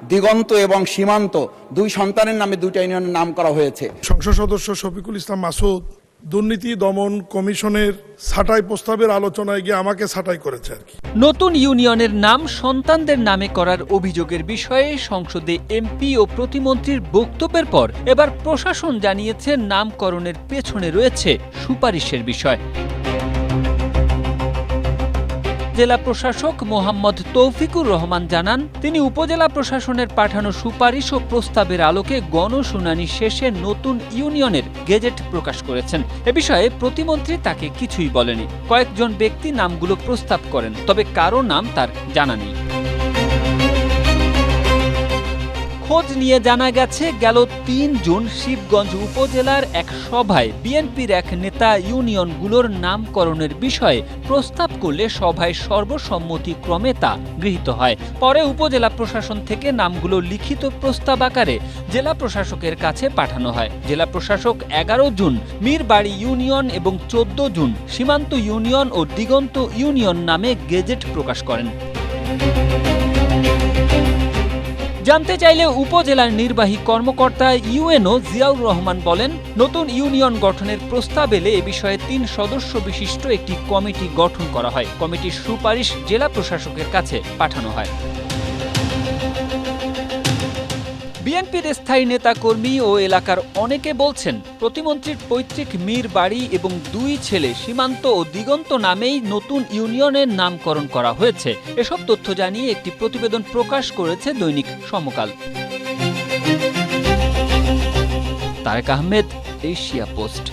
দিগন্ত এবং সীমান্ত, দুই সন্তানের নামে দুইটা ইউনিয়নের নাম করা হয়েছে। সংসদ সদস্য শফিকুল ইসলাম মাসুদ দুর্নীতি দমন কমিশনের ছাঁটাই প্রস্তাবের আলোচনায় গিয়ে আমাকে ছাঁটাই করেছে আর কি। নতুন ইউনিয়নের নাম সন্তানদের নামে করার অভিযোগের বিষয়ে সংসদে এমপি ও প্রতিমন্ত্রীর বক্তব্যের পর এবার প্রশাসন জানিয়েছে নামকরণের পেছনে রয়েছে সুপারিশের বিষয়। জেলা প্রশাসক মোহাম্মদ তৌফিকুর রহমান জানান, তিনি উপজেলা প্রশাসনের পাঠানো সুপারিশ ও প্রস্তাবের আলোকে গণশুনানি শেষে নতুন ইউনিয়নের গেজেট প্রকাশ করেছেন। এ বিষয়ে প্রতিমন্ত্রী তাকে কিছুই বলেনি। কয়েকজন ব্যক্তি নামগুলো প্রস্তাব করেন, তবে কারো নাম তার জানা নেই। খোঁজ নিয়ে জানা গেছে, গেল ৩ জুন শিবগঞ্জ উপজেলার এক সভায় বিএনপির এক নেতা ইউনিয়নগুলোর নামকরণের বিষয়ে প্রস্তাব করলে সভায় সর্বসম্মতিক্রমে তা গৃহীত হয়। পরে উপজেলা প্রশাসন থেকে নামগুলো লিখিত প্রস্তাব আকারে জেলা প্রশাসকের কাছে পাঠানো হয়। জেলা প্রশাসক ১১ জুন মীরবাড়ি ইউনিয়ন এবং ১৪ জুন সীমান্ত ইউনিয়ন ও দিগন্ত ইউনিয়ন নামে গেজেট প্রকাশ করেন। জানতে চাইলে উপজেলার নির্বাহী কর্মকর্তা ইউএনও জিয়াউর রহমান বলেন, নতুন ইউনিয়ন গঠনের প্রস্তাব এলে এ বিষয়ে ৩ সদস্য বিশিষ্ট একটি কমিটি গঠন করা হয়। কমিটির সুপারিশ জেলা প্রশাসকের কাছে পাঠানো হয়। বিএনপির স্থায়ী নেতাকর্মী ও এলাকার অনেকে বলছেন, প্রতিমন্ত্রীর পৈতৃক মীর বাড়ি এবং 2 ছেলে সীমান্ত ও দিগন্ত নামেই নতুন ইউনিয়নের নামকরণ করা হয়েছে। এসব তথ্য জানিয়ে একটি প্রতিবেদন প্রকাশ করেছে দৈনিক সমকাল। Tarek Ahmed, Asia post.